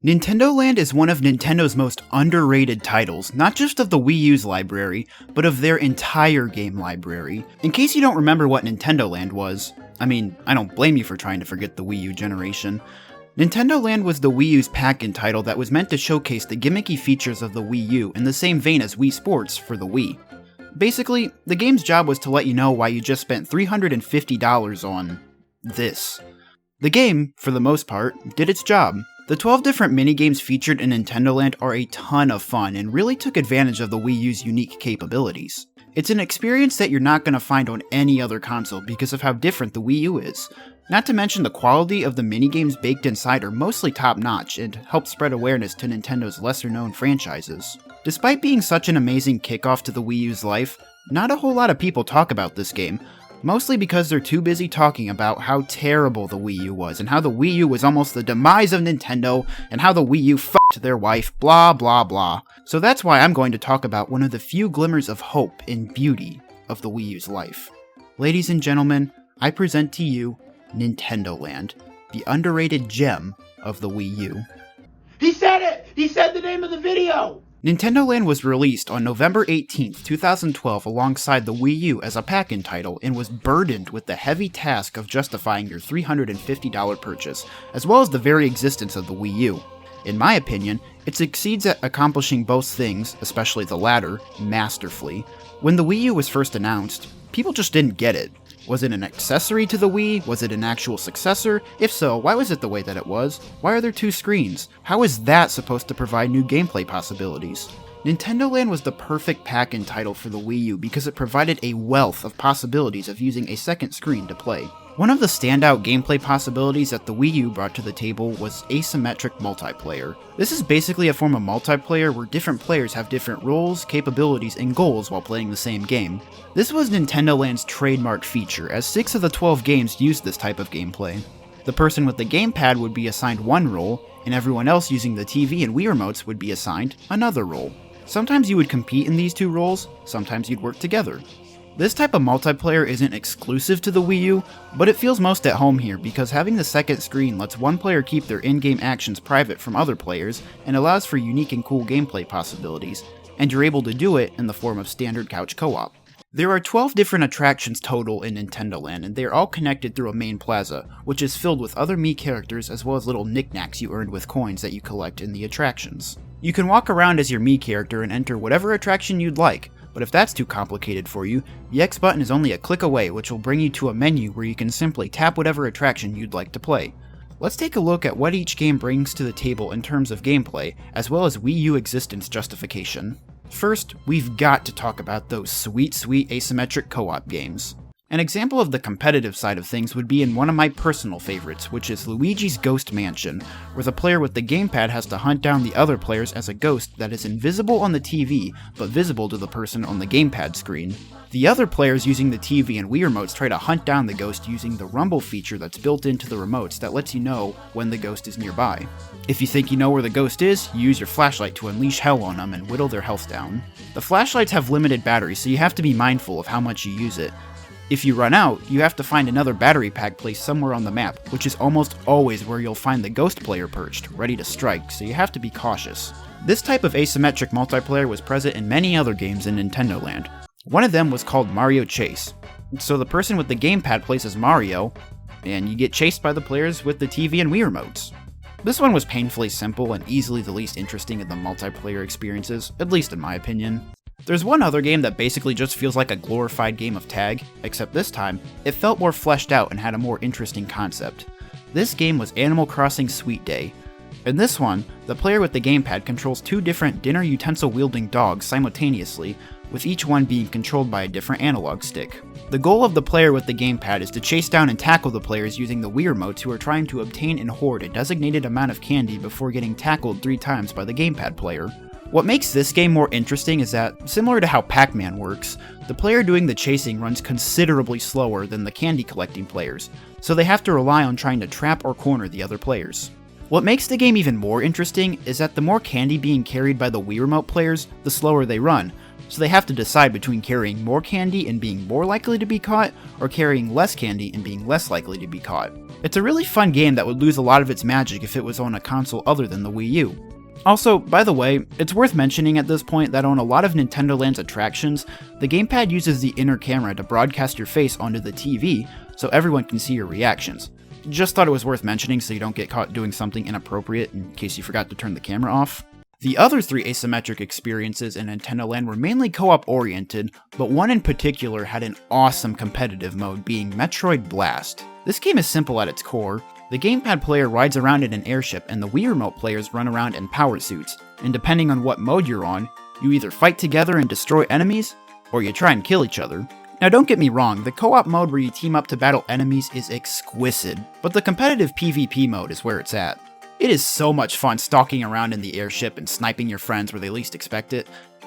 Nintendo Land is one of Nintendo's most underrated titles, not just of the Wii U's library, but of their entire game library. In case you don't remember what Nintendo Land was, I don't blame you for trying to forget the Wii U generation. Nintendo Land was the Wii U's pack-in title that was meant to showcase the gimmicky features of the Wii U in the same vein as Wii Sports for the Wii. Basically, the game's job was to let you know why you just spent $350 on this. The game, for the most part, did its job. The 12 different minigames featured in Nintendo Land are a ton of fun and really took advantage of the Wii U's unique capabilities. It's an experience that you're not going to find on any other console because of how different the Wii U is. Not to mention the quality of the minigames baked inside are mostly top-notch and help spread awareness to Nintendo's lesser-known franchises. Despite being such an amazing kickoff to the Wii U's life, not a whole lot of people talk about this game, mostly because they're too busy talking about how terrible the Wii U was, and how the Wii U was almost the demise of Nintendo, and how the Wii U fucked their wife, blah blah blah. So that's why I'm going to talk about one of the few glimmers of hope and beauty of the Wii U's life. Ladies and gentlemen, I present to you Nintendo Land, the underrated gem of the Wii U. He said it! He said the name of the video! Nintendo Land was released on November 18th, 2012 alongside the Wii U as a pack-in title and was burdened with the heavy task of justifying your $350 purchase, as well as the very existence of the Wii U. In my opinion, it succeeds at accomplishing both things, especially the latter, masterfully. When the Wii U was first announced, people just didn't get it. Was it an accessory to the Wii? Was it an actual successor? If so, why was it the way that it was? Why are there two screens? How is that supposed to provide new gameplay possibilities? Nintendo Land was the perfect pack-in title for the Wii U because it provided a wealth of possibilities of using a second screen to play. One of the standout gameplay possibilities that the Wii U brought to the table was asymmetric multiplayer. This is basically a form of multiplayer where different players have different roles, capabilities, and goals while playing the same game. This was Nintendo Land's trademark feature, as 6 of the 12 games used this type of gameplay. The person with the gamepad would be assigned one role, and everyone else using the TV and Wii remotes would be assigned another role. Sometimes you would compete in these two roles, sometimes you'd work together. This type of multiplayer isn't exclusive to the Wii U, but it feels most at home here because having the second screen lets one player keep their in-game actions private from other players and allows for unique and cool gameplay possibilities, and you're able to do it in the form of standard couch co-op. There are 12 different attractions total in Nintendo Land, and they are all connected through a main plaza, which is filled with other Mii characters as well as little knickknacks you earned with coins that you collect in the attractions. You can walk around as your Mii character and enter whatever attraction you'd like, but if that's too complicated for you, the X button is only a click away, which will bring you to a menu where you can simply tap whatever attraction you'd like to play. Let's take a look at what each game brings to the table in terms of gameplay, as well as Wii U existence justification. First, we've got to talk about those sweet asymmetric co-op games. An example of the competitive side of things would be in one of my personal favorites, which is Luigi's Ghost Mansion, where the player with the gamepad has to hunt down the other players as a ghost that is invisible on the TV, but visible to the person on the gamepad screen. The other players using the TV and Wii remotes try to hunt down the ghost using the rumble feature that's built into the remotes that lets you know when the ghost is nearby. If you think you know where the ghost is, you use your flashlight to unleash hell on them and whittle their health down. The flashlights have limited batteries, so you have to be mindful of how much you use it. If you run out, you have to find another battery pack placed somewhere on the map, which is almost always where you'll find the ghost player perched, ready to strike, so you have to be cautious. This type of asymmetric multiplayer was present in many other games in Nintendo Land. One of them was called Mario Chase. So the person with the gamepad plays as Mario, and you get chased by the players with the TV and Wii remotes. This one was painfully simple and easily the least interesting of the multiplayer experiences, at least in my opinion. There's one other game that basically just feels like a glorified game of tag, except this time, it felt more fleshed out and had a more interesting concept. This game was Animal Crossing Sweet Day. In this one, the player with the gamepad controls 2 different dinner utensil-wielding dogs simultaneously, with each one being controlled by a different analog stick. The goal of the player with the gamepad is to chase down and tackle the players using the Wii remotes who are trying to obtain and hoard a designated amount of candy before getting tackled 3 times by the gamepad player. What makes this game more interesting is that, similar to how Pac-Man works, the player doing the chasing runs considerably slower than the candy collecting players, so they have to rely on trying to trap or corner the other players. What makes the game even more interesting is that the more candy being carried by the Wii remote players, the slower they run, so they have to decide between carrying more candy and being more likely to be caught, or carrying less candy and being less likely to be caught. It's a really fun game that would lose a lot of its magic if it was on a console other than the Wii U. Also, by the way, it's worth mentioning at this point that on a lot of Nintendo Land's attractions, the gamepad uses the inner camera to broadcast your face onto the TV so everyone can see your reactions. Just thought it was worth mentioning so you don't get caught doing something inappropriate in case you forgot to turn the camera off. The other 3 asymmetric experiences in Nintendo Land were mainly co-op oriented, but one in particular had an awesome competitive mode, being Metroid Blast. This game is simple at its core. The gamepad player rides around in an airship and the Wii Remote players run around in power suits, and depending on what mode you're on, you either fight together and destroy enemies, or you try and kill each other. Now don't get me wrong, the co-op mode where you team up to battle enemies is exquisite, but the competitive PvP mode is where it's at. It is so much fun stalking around in the airship and sniping your friends where they least expect it,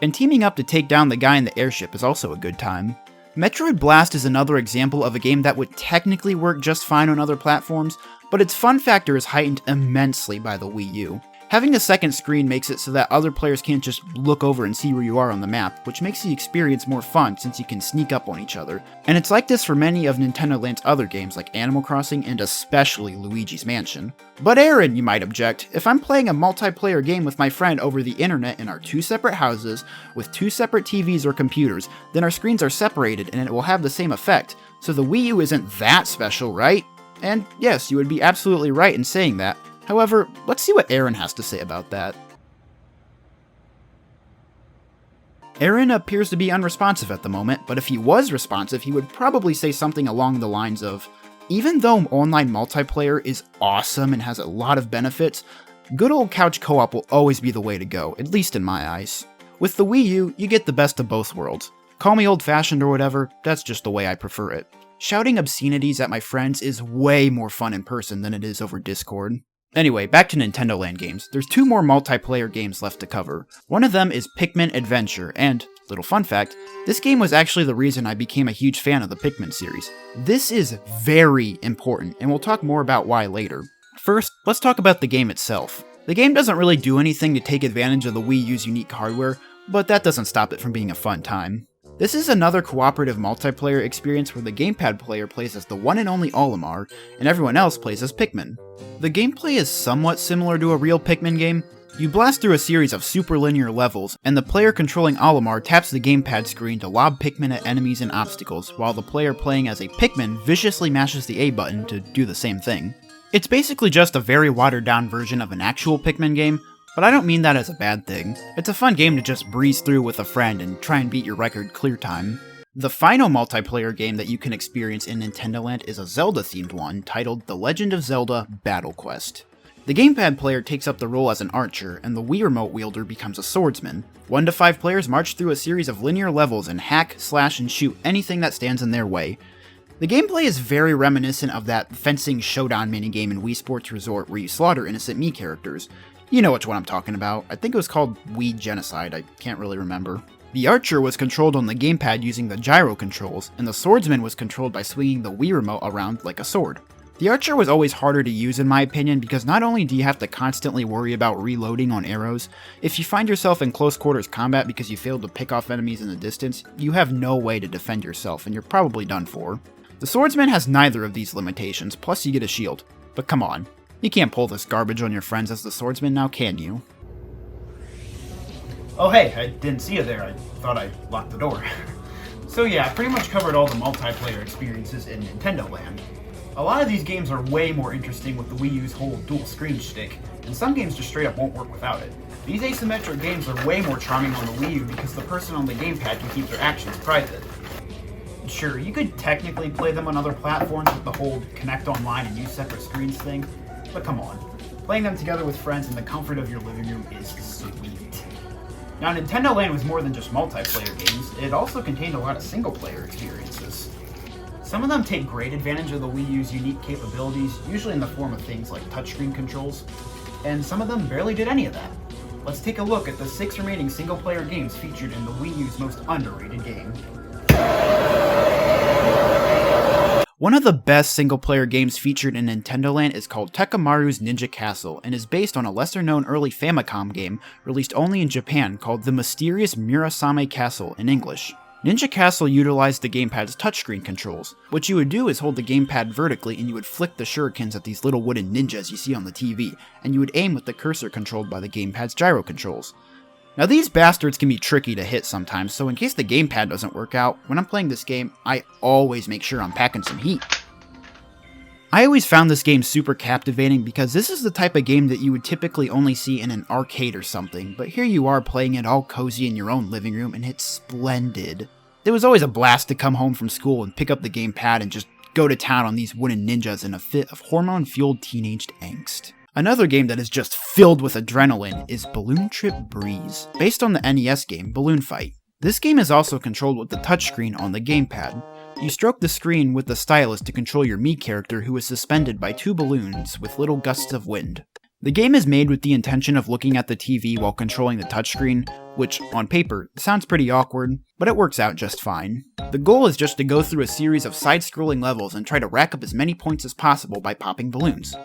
and teaming up to take down the guy in the airship is also a good time. Metroid Blast is another example of a game that would technically work just fine on other platforms, but its fun factor is heightened immensely by the Wii U. Having a second screen makes it so that other players can't just look over and see where you are on the map, which makes the experience more fun since you can sneak up on each other. And it's like this for many of Nintendo Land's other games like Animal Crossing and especially Luigi's Mansion. But Aaron, you might object, if I'm playing a multiplayer game with my friend over the internet in our 2 separate houses with 2 separate TVs or computers, then our screens are separated and it will have the same effect, so the Wii U isn't that special, right? And yes, you would be absolutely right in saying that. However, let's see what Aaron has to say about that. Aaron appears to be unresponsive at the moment, but if he was responsive, he would probably say something along the lines of, even though online multiplayer is awesome and has a lot of benefits, good old couch co-op will always be the way to go, at least in my eyes. With the Wii U, you get the best of both worlds. Call me old-fashioned or whatever, that's just the way I prefer it. Shouting obscenities at my friends is way more fun in person than it is over Discord. Anyway, back to Nintendo Land games. There's 2 more multiplayer games left to cover. One of them is Pikmin Adventure, and, little fun fact, this game was actually the reason I became a huge fan of the Pikmin series. This is very important, and we'll talk more about why later. First, let's talk about the game itself. The game doesn't really do anything to take advantage of the Wii U's unique hardware, but that doesn't stop it from being a fun time. This is another cooperative multiplayer experience where the gamepad player plays as the one and only Olimar, and everyone else plays as Pikmin. The gameplay is somewhat similar to a real Pikmin game. You blast through a series of super linear levels, and the player controlling Olimar taps the gamepad screen to lob Pikmin at enemies and obstacles, while the player playing as a Pikmin viciously mashes the A button to do the same thing. It's basically just a very watered down version of an actual Pikmin game, but I don't mean that as a bad thing. It's a fun game to just breeze through with a friend and try and beat your record clear time. The final multiplayer game that you can experience in Nintendo Land is a Zelda-themed one titled The Legend of Zelda Battle Quest. The gamepad player takes up the role as an archer, and the Wii Remote wielder becomes a swordsman. 1 to 5 players march through a series of linear levels and hack, slash, and shoot anything that stands in their way. The gameplay is very reminiscent of that fencing showdown minigame in Wii Sports Resort where you slaughter innocent Mii characters. You know which one I'm talking about. I think it was called Wii Genocide, I can't really remember. The archer was controlled on the gamepad using the gyro controls, and the swordsman was controlled by swinging the Wii Remote around like a sword. The archer was always harder to use in my opinion because not only do you have to constantly worry about reloading on arrows, if you find yourself in close quarters combat because you failed to pick off enemies in the distance, you have no way to defend yourself and you're probably done for. The swordsman has neither of these limitations, plus you get a shield. But come on. You can't pull this garbage on your friends as the swordsman now, can you? Oh hey, I didn't see you there. I thought I locked the door. So yeah, I pretty much covered all the multiplayer experiences in Nintendo Land. A lot of these games are way more interesting with the Wii U's whole dual screen shtick, and some games just straight up won't work without it. These asymmetric games are way more charming on the Wii U because the person on the gamepad can keep their actions private. Sure, you could technically play them on other platforms with the whole connect online and use separate screens thing, but come on. Playing them together with friends in the comfort of your living room is sweet. Now, Nintendo Land was more than just multiplayer games, it also contained a lot of single-player experiences. Some of them take great advantage of the Wii U's unique capabilities, usually in the form of things like touchscreen controls, and some of them barely did any of that. Let's take a look at the 6 remaining single-player games featured in the Wii U's most underrated game. One of the best single-player games featured in Nintendo Land is called Tekamaru's Ninja Castle, and is based on a lesser-known early Famicom game released only in Japan called The Mysterious Murasame Castle in English. Ninja Castle utilized the gamepad's touchscreen controls. What you would do is hold the gamepad vertically and you would flick the shurikens at these little wooden ninjas you see on the TV, and you would aim with the cursor controlled by the gamepad's gyro controls. Now these bastards can be tricky to hit sometimes, so in case the gamepad doesn't work out, when I'm playing this game, I always make sure I'm packing some heat. I always found this game super captivating because this is the type of game that you would typically only see in an arcade or something, but here you are playing it all cozy in your own living room and it's splendid. It was always a blast to come home from school and pick up the gamepad and just go to town on these wooden ninjas in a fit of hormone-fueled teenage angst. Another game that is just filled with adrenaline is Balloon Trip Breeze, based on the NES game Balloon Fight. This game is also controlled with the touchscreen on the gamepad. You stroke the screen with the stylus to control your Mii character who is suspended by two balloons with little gusts of wind. The game is made with the intention of looking at the TV while controlling the touchscreen, which, on paper, sounds pretty awkward, but it works out just fine. The goal is just to go through a series of side-scrolling levels and try to rack up as many points as possible by popping balloons.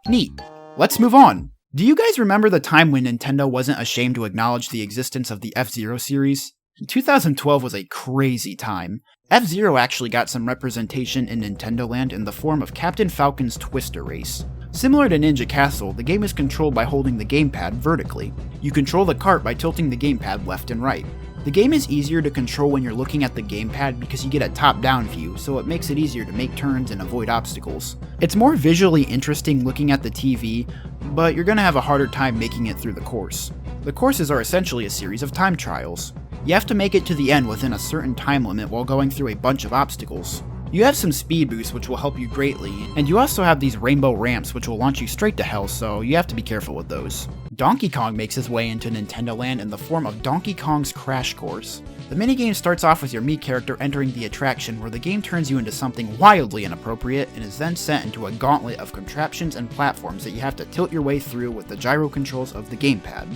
Neat. Let's move on. Do you guys remember the time when Nintendo wasn't ashamed to acknowledge the existence of the F-Zero series? 2012 was a crazy time. F-Zero actually got some representation in Nintendo Land in the form of Captain Falcon's Twister Race. Similar to Ninja Castle, the game is controlled by holding the gamepad vertically. You control the cart by tilting the gamepad left and right. The game is easier to control when you're looking at the gamepad because you get a top-down view, so it makes it easier to make turns and avoid obstacles. It's more visually interesting looking at the TV, but you're gonna have a harder time making it through the course. The courses are essentially a series of time trials. You have to make it to the end within a certain time limit while going through a bunch of obstacles. You have some speed boosts which will help you greatly, and you also have these rainbow ramps which will launch you straight to hell, so you have to be careful with those. Donkey Kong makes his way into Nintendo Land in the form of Donkey Kong's Crash Course. The minigame starts off with your Mii character entering the attraction where the game turns you into something wildly inappropriate and is then sent into a gauntlet of contraptions and platforms that you have to tilt your way through with the gyro controls of the gamepad.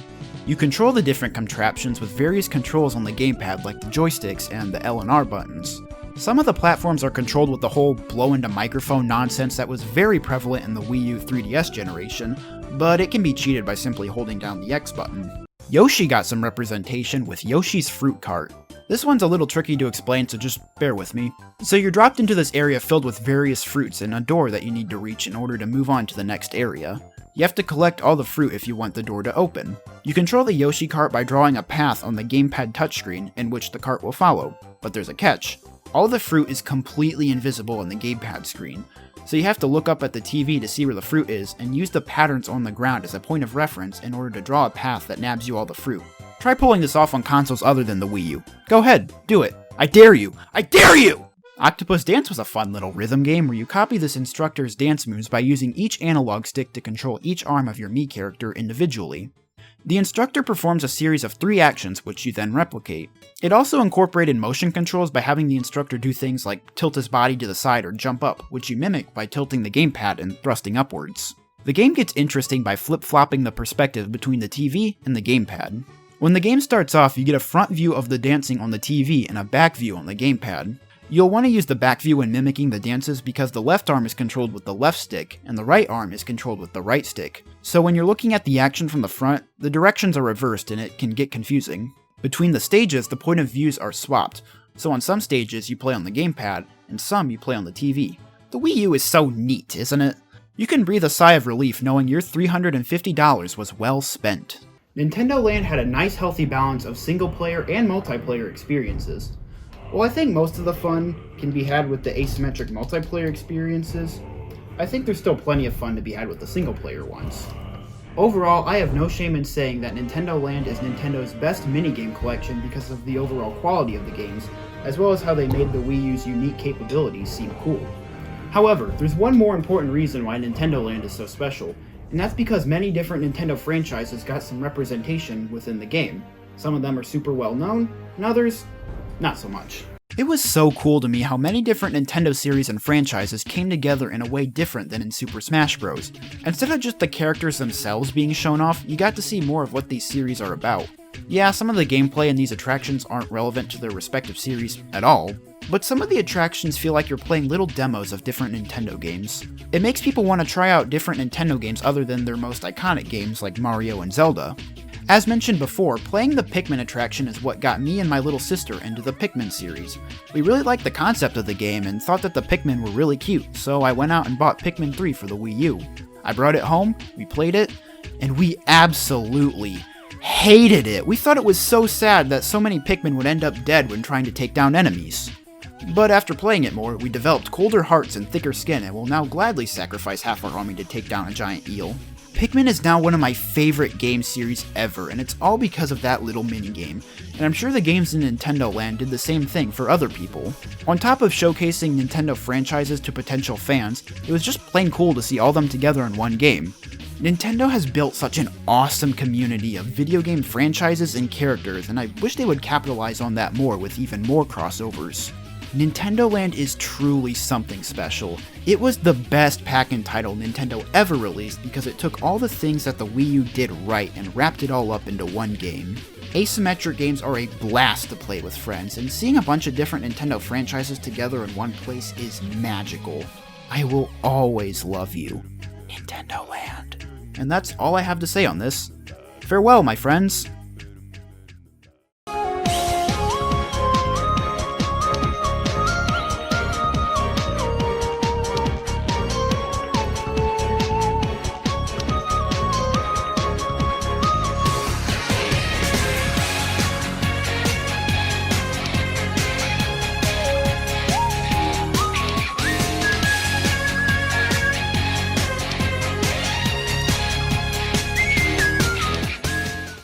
You control the different contraptions with various controls on the gamepad like the joysticks and the L and R buttons. Some of the platforms are controlled with the whole blow into microphone nonsense that was very prevalent in the Wii U 3DS generation, but it can be cheated by simply holding down the X button. Yoshi got some representation with Yoshi's Fruit Cart. This one's a little tricky to explain, so just bear with me. So you're dropped into this area filled with various fruits and a door that you need to reach in order to move on to the next area. You have to collect all the fruit if you want the door to open. You control the Yoshi cart by drawing a path on the gamepad touchscreen in which the cart will follow, but there's a catch. All the fruit is completely invisible on the gamepad screen, so you have to look up at the TV to see where the fruit is and use the patterns on the ground as a point of reference in order to draw a path that nabs you all the fruit. Try pulling this off on consoles other than the Wii U. Go ahead, do it. I dare you! I dare you! Octopus Dance was a fun little rhythm game where you copy this instructor's dance moves by using each analog stick to control each arm of your Mii character individually. The instructor performs a series of 3 actions which you then replicate. It also incorporated motion controls by having the instructor do things like tilt his body to the side or jump up, which you mimic by tilting the gamepad and thrusting upwards. The game gets interesting by flip-flopping the perspective between the TV and the gamepad. When the game starts off, you get a front view of the dancing on the TV and a back view on the gamepad. You'll want to use the back view when mimicking the dances because the left arm is controlled with the left stick and the right arm is controlled with the right stick. So when you're looking at the action from the front, the directions are reversed and it can get confusing. Between the stages, the point of views are swapped, so on some stages you play on the gamepad and some you play on the TV. The Wii U is so neat, isn't it? You can breathe a sigh of relief knowing your $350 was well spent. Nintendo Land had a nice healthy balance of single-player and multiplayer experiences. While I think most of the fun can be had with the asymmetric multiplayer experiences, I think there's still plenty of fun to be had with the single-player ones. Overall, I have no shame in saying that Nintendo Land is Nintendo's best minigame collection because of the overall quality of the games, as well as how they made the Wii U's unique capabilities seem cool. However, there's one more important reason why Nintendo Land is so special, and that's because many different Nintendo franchises got some representation within the game. Some of them are super well known, and others, not so much. It was so cool to me how many different Nintendo series and franchises came together in a way different than in Super Smash Bros. Instead of just the characters themselves being shown off, you got to see more of what these series are about. Yeah, some of the gameplay in these attractions aren't relevant to their respective series at all, but some of the attractions feel like you're playing little demos of different Nintendo games. It makes people want to try out different Nintendo games other than their most iconic games like Mario and Zelda. As mentioned before, playing the Pikmin attraction is what got me and my little sister into the Pikmin series. We really liked the concept of the game and thought that the Pikmin were really cute, so I went out and bought Pikmin 3 for the Wii U. I brought it home, we played it, and we absolutely hated it. We thought it was so sad that so many Pikmin would end up dead when trying to take down enemies. But after playing it more, we developed colder hearts and thicker skin and will now gladly sacrifice half our army to take down a giant eel. Pikmin is now one of my favorite game series ever, and it's all because of that little minigame, and I'm sure the games in Nintendo Land did the same thing for other people. On top of showcasing Nintendo franchises to potential fans, it was just plain cool to see all of them together in one game. Nintendo has built such an awesome community of video game franchises and characters, and I wish they would capitalize on that more with even more crossovers. Nintendo Land is truly something special. It was the best pack-in title Nintendo ever released because it took all the things that the Wii U did right and wrapped it all up into one game. Asymmetric games are a blast to play with friends, and seeing a bunch of different Nintendo franchises together in one place is magical. I will always love you, Nintendo Land. And that's all I have to say on this. Farewell, my friends.